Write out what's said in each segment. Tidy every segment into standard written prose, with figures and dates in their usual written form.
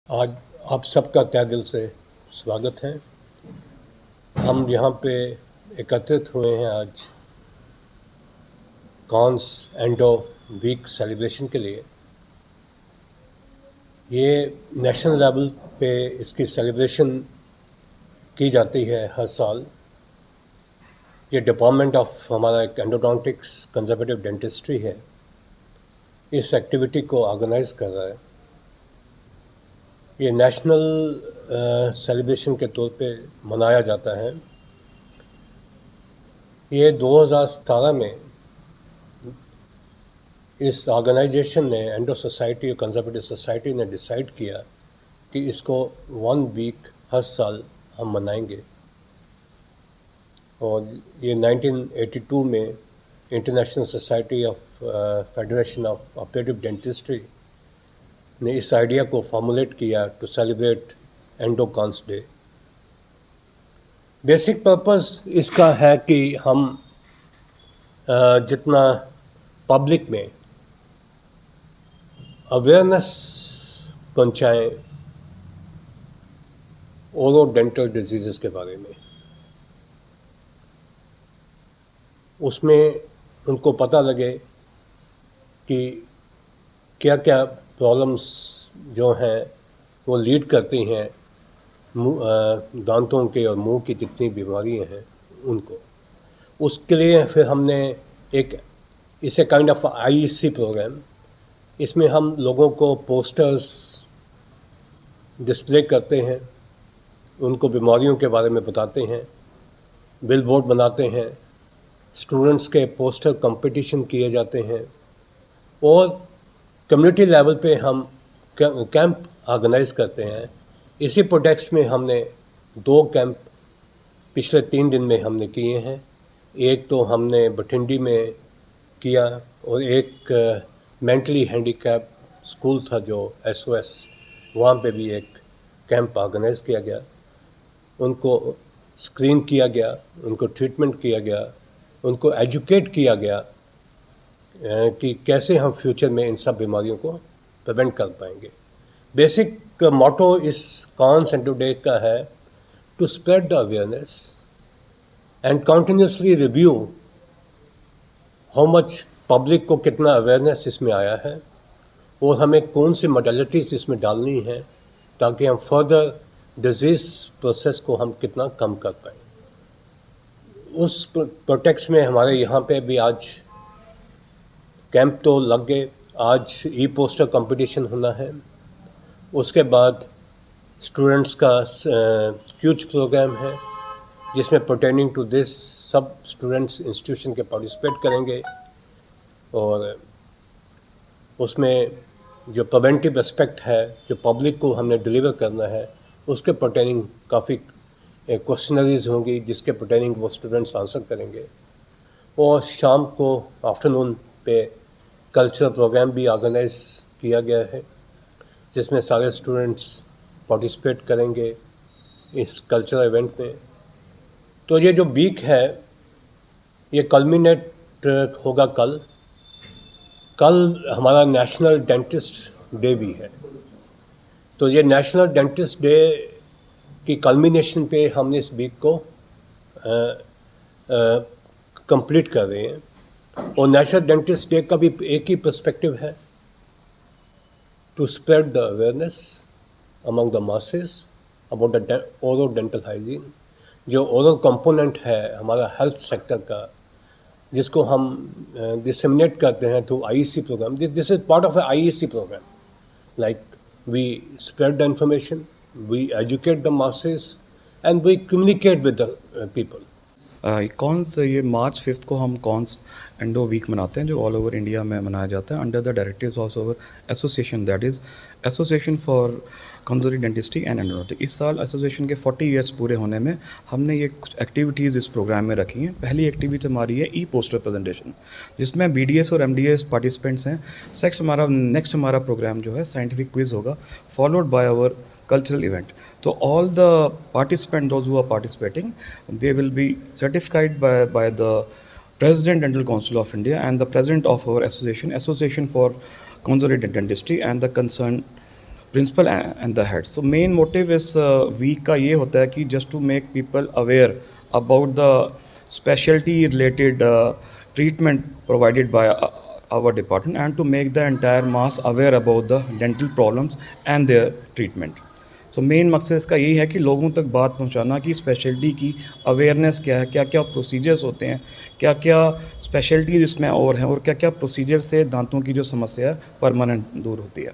आज आप सबका तहे दिल से स्वागत है। हम यहाँ पे एकत्रित हुए हैं आज कॉन्स एंडो वीक सेलिब्रेशन के लिए। ये नेशनल लेवल पे इसकी सेलिब्रेशन की जाती है हर साल। ये डिपार्टमेंट ऑफ हमारा एक एंडोडोंटिक्स कंजर्वेटिव डेंटिस्ट्री है, इस एक्टिविटी को ऑर्गेनाइज कर रहा है। ये नेशनल सेलिब्रेशन के तौर पे मनाया जाता है। ये 2017 में इस ऑर्गेनाइजेशन ने, एंडो सोसाइटी और कंजर्वेटिव सोसाइटी ने डिसाइड किया कि इसको 1 वीक हर साल हम मनाएंगे। और ये 1982 में international society of federation of operative dentistry ने इस आइडिया को फॉर्मुलेट किया to celebrate endo cons day. Basic purpose इसका है कि हम जितना पब्लिक में अवेयरनेस पहुंचाएं ओरो डेंटल डिजीज़ के बारे में, उसमें उनको पता लगे कि क्या क्या प्रॉब्लम्स जो हैं वो लीड करती हैं दांतों के और मुंह की जितनी बीमारियां हैं उनको। उसके लिए फिर हमने एक इसे काइंड ऑफ आईईसी प्रोग्राम, इसमें हम लोगों को पोस्टर्स डिस्प्ले करते हैं, उनको बीमारियों के बारे में बताते हैं, बिल बोर्ड बनाते हैं, स्टूडेंट्स के पोस्टर कंपटीशन किए जाते हैं और कम्युनिटी लेवल पे हम कैंप ऑर्गेनाइज करते हैं। इसी प्रोटेक्स्ट में हमने 2 कैंप पिछले 3 दिन में हमने किए हैं। एक तो हमने बठिंडी में किया और एक मेंटली हैंडीकैप स्कूल था जो SOS, वहाँ पे भी एक कैंप ऑर्गेनाइज किया गया। उनको स्क्रीन किया गया, उनको ट्रीटमेंट किया गया, उनको एजुकेट किया गया कि कैसे हम फ्यूचर में इन सब बीमारियों को प्रिवेंट कर पाएंगे। बेसिक मोटो इस कॉन्स एंडो डे का है to spread the awareness and continuously review how much public को कितना अवेयरनेस इसमें आया है और हमें कौन सी मॉडलिटीज़ इसमें डालनी है ताकि हम फर्दर डिजीज़ प्रोसेस को हम कितना कम कर पाएँ। उस प्रोटेक्स में हमारे यहाँ पे भी आज कैंप तो लग गए। आज पोस्टर कंपटीशन होना है, उसके बाद स्टूडेंट्स का क्यूज प्रोग्राम है जिसमें पर्टेनिंग टू दिस सब स्टूडेंट्स इंस्टीट्यूशन के पार्टिसिपेट करेंगे और उसमें जो प्रिवेंटिव एस्पेक्ट है जो पब्लिक को हमने डिलीवर करना है उसके पर्टेनिंग काफ़ी क्वेश्चनरीज होंगी जिसके पर्टेनिंग वो स्टूडेंट्स आंसर करेंगे। और शाम को आफ्टरनून पे कल्चरल प्रोग्राम भी ऑर्गेनाइज किया गया है जिसमें सारे स्टूडेंट्स पार्टिसिपेट करेंगे इस कल्चरल इवेंट में। तो ये जो वीक है ये कल्मिनेट होगा कल हमारा नेशनल डेंटिस्ट डे भी है। तो ये नेशनल डेंटिस्ट डे की कल्मिनेशन पे हमने इस वीक को कंप्लीट कर रहे हैं। और नेशनल डेंटिस्ट डे का भी एक ही पर्सपेक्टिव है, to spread the awareness among the masses about the oral dental hygiene, जो ओरल कंपोनेंट है हमारा हेल्थ सेक्टर का, जिसको हम डिसेमिनेट करते हैं through IEC program. This is part of a IEC program, like we spread the information, we educate the masses and we communicate with the people. Cons ये मार्च 5 को हम कॉन्स एंडो वीक मनाते हैं जो ऑल ओवर इंडिया में मनाया जाता है under the directives of our association, that is association for conservative dentistry and endodontics. इस साल एसोसिएशन के 40 ईयर्स पूरे होने में हमने ये कुछ एक्टिविटीज़ इस प्रोग्राम में रखी हैं। पहली एक्टिविटी हमारी है पोस्टर प्रेजेंटेशन जिसमें BDS और MDS पार्टिसिपेंट्स हैं। नेक्स्ट हमारा प्रोग्राम जो है साइंटिफिक क्विज होगा followed by our cultural event. So all the participants, those who are participating, they will be certified by the President Dental Council of India and the President of our association for Conservative Dentistry and the concerned principal and the head. So main motive इस week का ये होता है कि just to make people aware about the speciality related treatment provided by our department and to make the entire mass aware about the dental problems and their treatment. So main मकसद इसका यही है कि लोगों तक बात पहुंचाना कि स्पेशलिटी की अवेयरनेस क्या है, क्या क्या प्रोसीजर्स होते हैं, क्या क्या स्पेशलिटीज़ इसमें और हैं और क्या क्या प्रोसीजर से दांतों की जो समस्या है परमानेंट दूर होती है।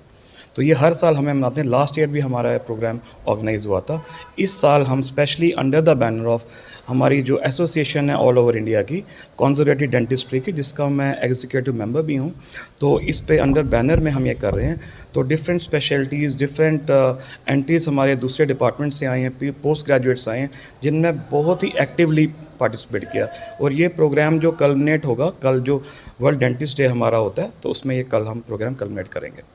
तो ये हर साल हमें मनाते हैं। लास्ट ईयर भी हमारा प्रोग्राम ऑर्गेनाइज हुआ था। इस साल हम specially under the banner of हमारी जो एसोसिएशन है ऑल ओवर इंडिया की कंजर्वेटिव डेंटिस्ट्री की, जिसका मैं एग्जीक्यूटिव मेंबर भी हूँ, तो इस पे अंडर बैनर में हम ये कर रहे हैं। तो डिफरेंट स्पेशलिटीज़, डिफरेंट एंट्रीज़ हमारे दूसरे डिपार्टमेंट से आए हैं, पोस्ट ग्रेजुएट्स आए हैं, जिनमें बहुत ही एक्टिवली पार्टिसिपेट किया। और ये प्रोग्राम जो कल्मिनेट होगा, कल जो वर्ल्ड डेंटिस्ट डे हमारा होता है, तो उसमें ये कल हम प्रोग्राम कल्मिनेट करेंगे।